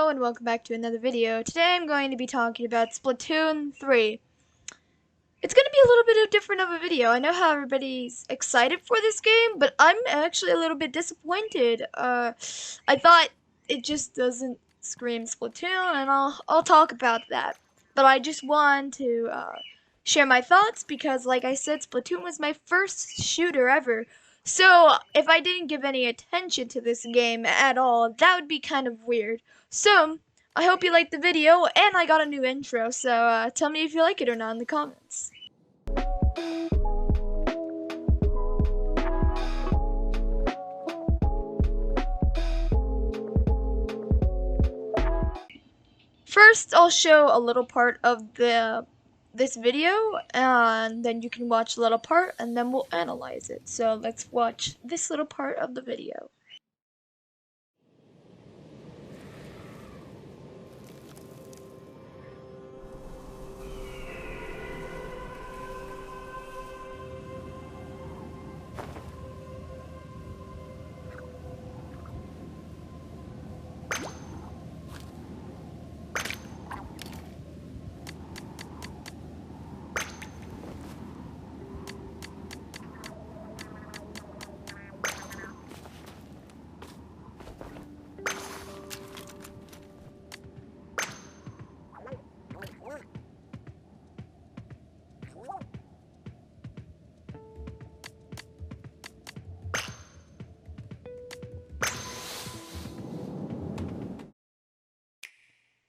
Hello and welcome back to another video. Today I'm going to be talking about Splatoon 3. It's going to be a little bit different of a video. I know how everybody's excited for this game, but I'm actually a little bit disappointed. I thought it just doesn't scream Splatoon, and I'll talk about that. But I just want to share my thoughts because, like I said, Splatoon was my first shooter ever. So, if I didn't give any attention to this game at all, that would be kind of weird. So, I hope you liked the video, and I got a new intro, so tell me if you like it or not in the comments. First, I'll show a little part of this video, and then you can watch a little part, and then we'll analyze it. So let's watch this little part of the video.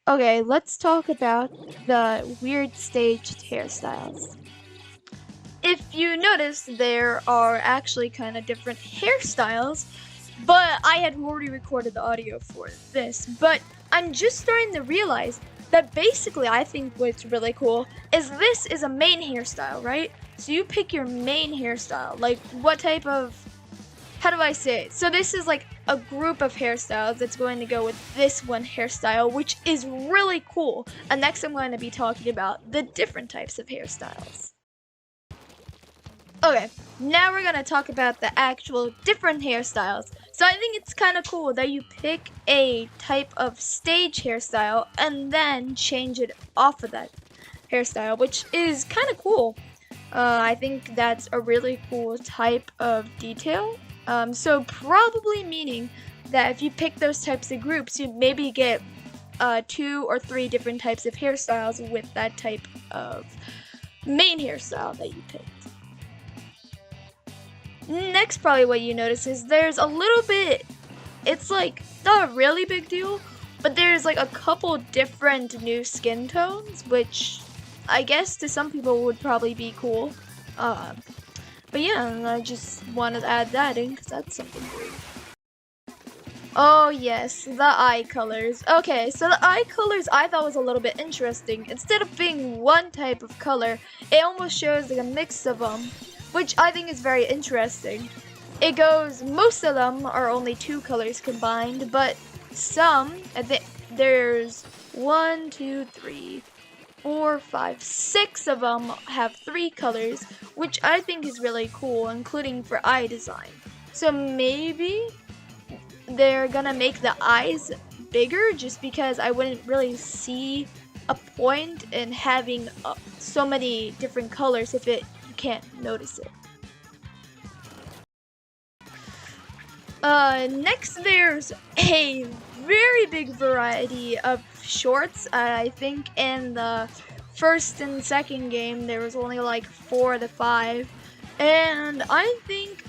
Okay, let's talk about the weird staged hairstyles. If you notice, there are actually kind of different hairstyles, but I had already recorded the audio for this. But I'm just starting to realize that basically I think what's really cool is this is a main hairstyle, right? So you pick your main hairstyle, like what type of, how do I say it? So this is like a group of hairstyles that's going to go with this one hairstyle, which is really cool. And next I'm going to be talking about the different types of hairstyles. Okay, now we're going to talk about the actual different hairstyles. So I think it's kind of cool that you pick a type of stage hairstyle and then change it off of that hairstyle, which is kind of cool. I think that's a really cool type of detail. So probably meaning that if you pick those types of groups, you maybe get 2 or 3 different types of hairstyles with that type of main hairstyle that you picked. Next, probably what you notice is there's a little bit, it's like not a really big deal, but there's like a couple different new skin tones, which I guess to some people would probably be cool. But yeah, I just wanted to add that in because that's something weird. Oh yes, the eye colors. Okay, so the eye colors I thought was a little bit interesting. Instead of being one type of color, it almost shows like a mix of them, which I think is very interesting. It goes, most of them are only 2 colors combined, but some, there's 1, 2, 3, 4, 5, 6 of them have 3 colors, which I think is really cool, including for eye design. So maybe they're gonna make the eyes bigger just because I wouldn't really see a point in having so many different colors if you can't notice it. Next there's a very big variety of shorts. I think in the first and second game there was only like 4 to 5, and I think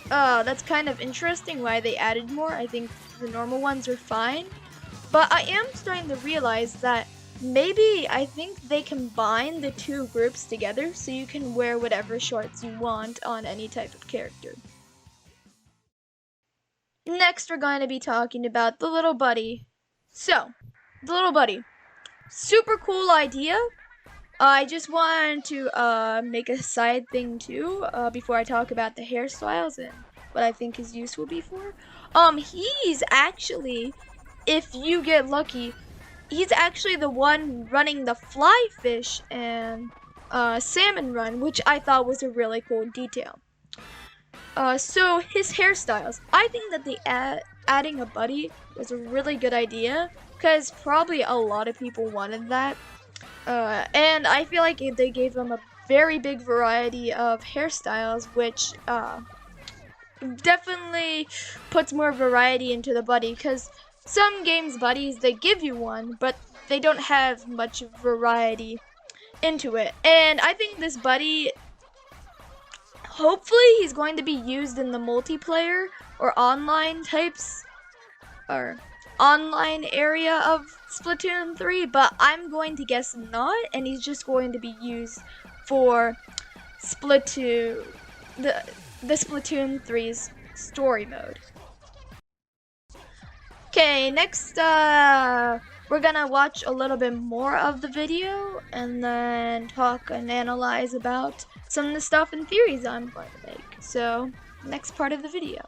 that's kind of interesting why they added more. I think the normal ones are fine, but I am starting to realize that maybe I think they combine the 2 groups together so you can wear whatever shorts you want on any type of character. Next, we're going to be talking about the little buddy. So, the little buddy. Super cool idea. I just wanted to make a side thing too, before I talk about the hairstyles and what I think his use will be for. He's actually, if you get lucky, he's actually the one running the fly fish and salmon run, which I thought was a really cool detail. So his hairstyles, I think that adding a buddy was a really good idea, because probably a lot of people wanted that. And I feel like they gave them a very big variety of hairstyles, which definitely puts more variety into the buddy, because some games buddies, they give you one, but they don't have much variety into it. And I think this buddy, hopefully he's going to be used in the multiplayer or online types or online area of Splatoon 3, but I'm going to guess not, and he's just going to be used for Splatoon, the Splatoon 3's story mode. Okay, next we're gonna watch a little bit more of the video and then talk and analyze about some of the stuff and theories I'm going to make. So, next part of the video.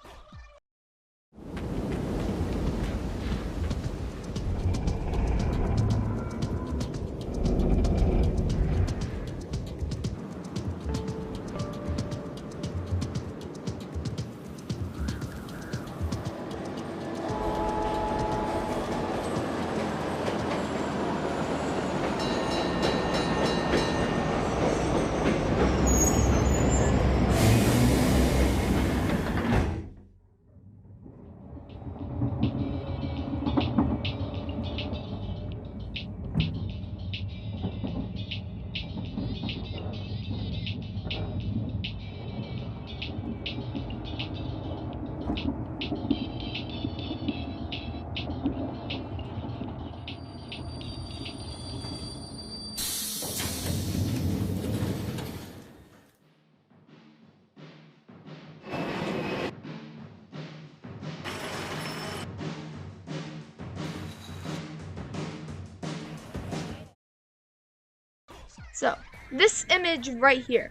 So, this image right here.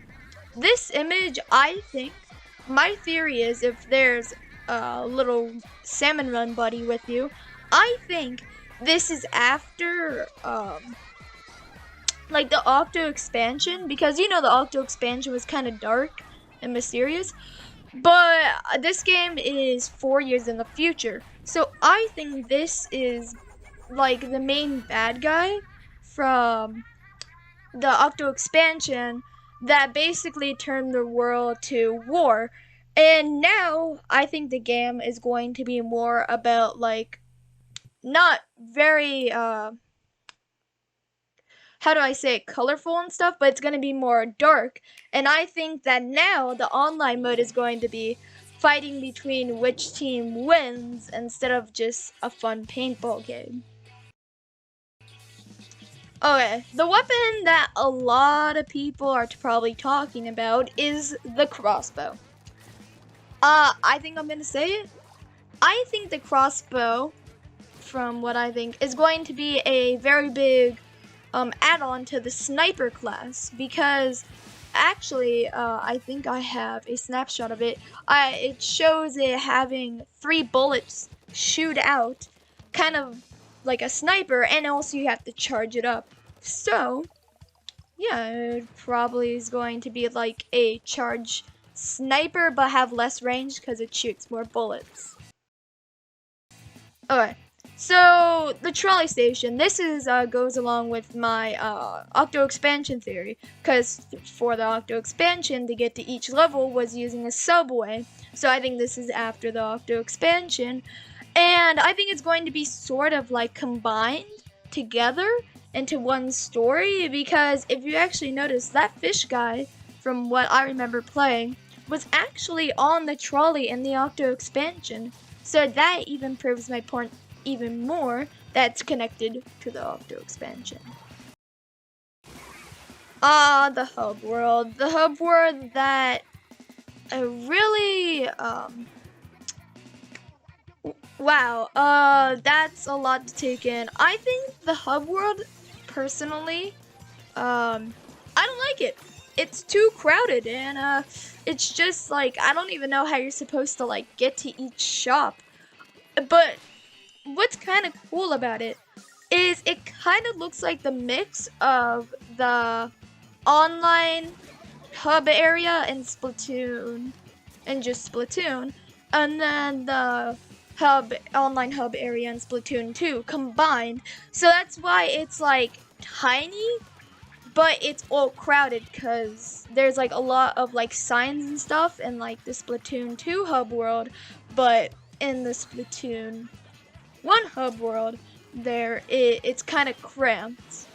This image, I think, my theory is if there's a little salmon run buddy with you, I think this is after, like the Octo expansion, because you know the Octo expansion was kind of dark and mysterious, but this game is 4 years in the future. So I think this is like the main bad guy from the Octo expansion that basically turned the world to war. And now I think the game is going to be more about like not very how do I say it, colorful and stuff, but it's going to be more dark. And I think that now the online mode is going to be fighting between which team wins instead of just a fun paintball game. Okay, the weapon that a lot of people are probably talking about is the crossbow. I think I'm gonna say it. I think the crossbow, from what I think, is going to be a very big add-on to the sniper class, because actually, I think I have a snapshot of it. It shows it having 3 bullets shoot out, kind of like a sniper, and also you have to charge it up. So, yeah, it probably is going to be like a charge sniper, but have less range because it shoots more bullets. Okay, so the trolley station. This is goes along with my Octo expansion theory, because for the Octo expansion, to get to each level was using a subway. So I think this is after the Octo expansion. And I think it's going to be sort of like combined together into one story, because if you actually notice, that fish guy, from what I remember playing, was actually on the trolley in the Octo expansion. So that even proves my point even more that's connected to the Octo expansion. The hub world. The hub world that really wow, that's a lot to take in. I think the hub world, personally, I don't like it. It's too crowded, and it's just like, I don't even know how you're supposed to like get to each shop. But what's kind of cool about it is it kind of looks like the mix of the online hub area in Splatoon and just Splatoon, and then the online hub area in Splatoon 2 combined. So that's why it's like tiny, but it's all crowded because there's like a lot of like signs and stuff in like the Splatoon 2 hub world, but in the Splatoon 1 hub world, it's kind of cramped.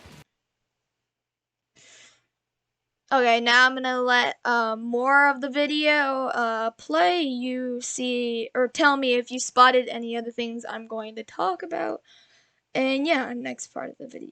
Okay, now I'm gonna let more of the video play. You see, or tell me if you spotted any other things I'm going to talk about. And yeah, next part of the video.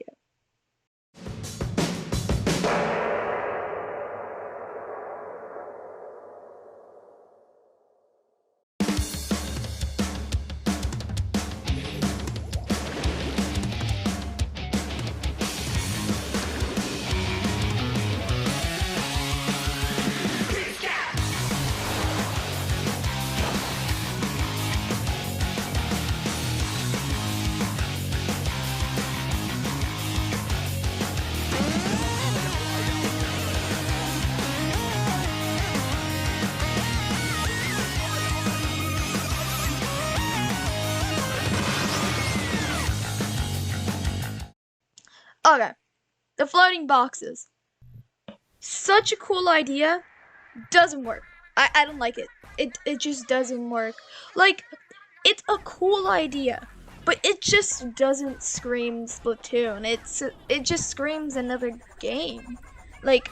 Okay, the floating boxes. Such a cool idea. Doesn't work. I don't like it. It just doesn't work. Like, it's a cool idea, but it just doesn't scream Splatoon. It just screams another game. Like,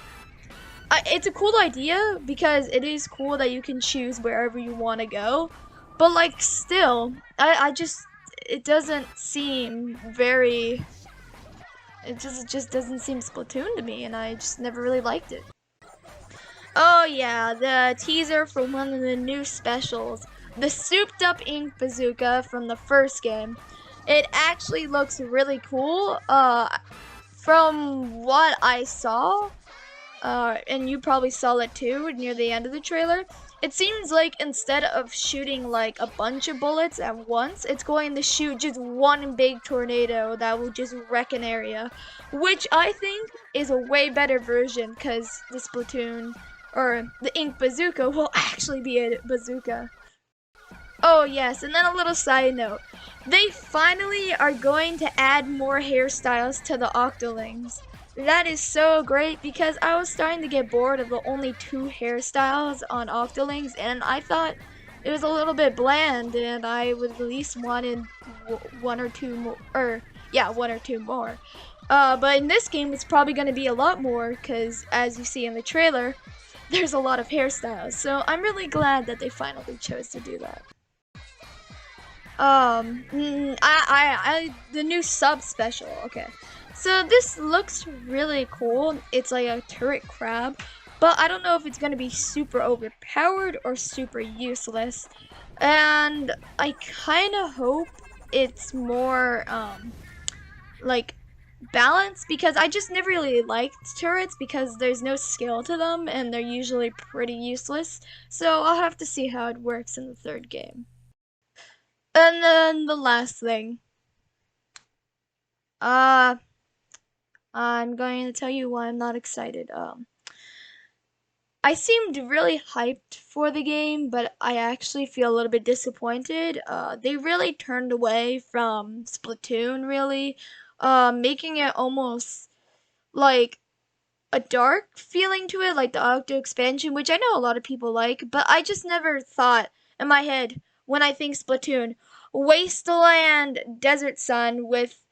it's a cool idea because it is cool that you can choose wherever you want to go, but like still, it doesn't seem very. It just doesn't seem Splatoon to me, and I just never really liked it. Oh yeah, the teaser for one of the new specials, the souped up ink bazooka from the first game. It actually looks really cool. From what I saw, and you probably saw it too near the end of the trailer, it seems like instead of shooting like a bunch of bullets at once, it's going to shoot just one big tornado that will just wreck an area, which I think is a way better version because the Splatoon, or the ink bazooka, will actually be a bazooka. Oh yes, and then a little side note. They finally are going to add more hairstyles to the Octolings. That is so great because I was starting to get bored of the only 2 hairstyles on Octolings, and I thought it was a little bit bland, and I would at least wanted 1 or 2 more, or yeah, 1 or 2 more. But in this game, it's probably going to be a lot more because, as you see in the trailer, there's a lot of hairstyles. So I'm really glad that they finally chose to do that. The new sub special. Okay. So this looks really cool. It's like a turret crab, but I don't know if it's gonna be super overpowered or super useless. And I kind of hope it's more like balanced, because I just never really liked turrets because there's no skill to them and they're usually pretty useless. So I'll have to see how it works in the 3rd game. And then the last thing. I'm going to tell you why I'm not excited. I seemed really hyped for the game, but I actually feel a little bit disappointed. They really turned away from Splatoon, really, making it almost like a dark feeling to it, like the Octo expansion, which I know a lot of people like, but I just never thought in my head, when I think Splatoon, wasteland, desert sun with,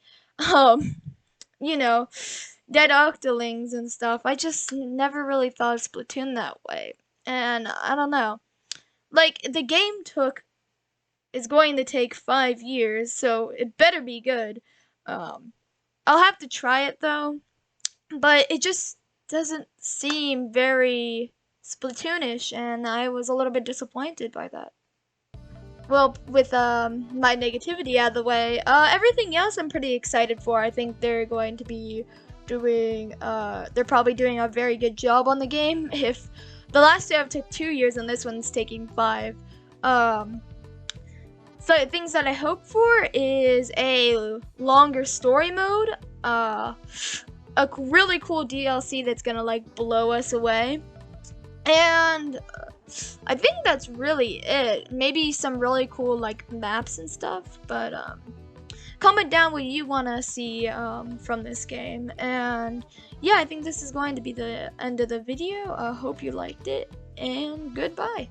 you know, dead Octolings and stuff. I just never really thought of Splatoon that way. And I don't know. Like, the game is going to take 5 years, so it better be good. I'll have to try it though, but it just doesn't seem very Splatoonish, and I was a little bit disappointed by that. Well, with my negativity out of the way, everything else I'm pretty excited for. I think they're going to be doing, they're probably doing a very good job on the game. If the last 2 took 2 years and this one's taking 5. So things that I hope for is a longer story mode, a really cool DLC that's gonna like blow us away, and I think that's really it. Maybe some really cool like maps and stuff, but comment down what you want to see from this game. And yeah, I think this is going to be the end of the video. I hope you liked it, and goodbye.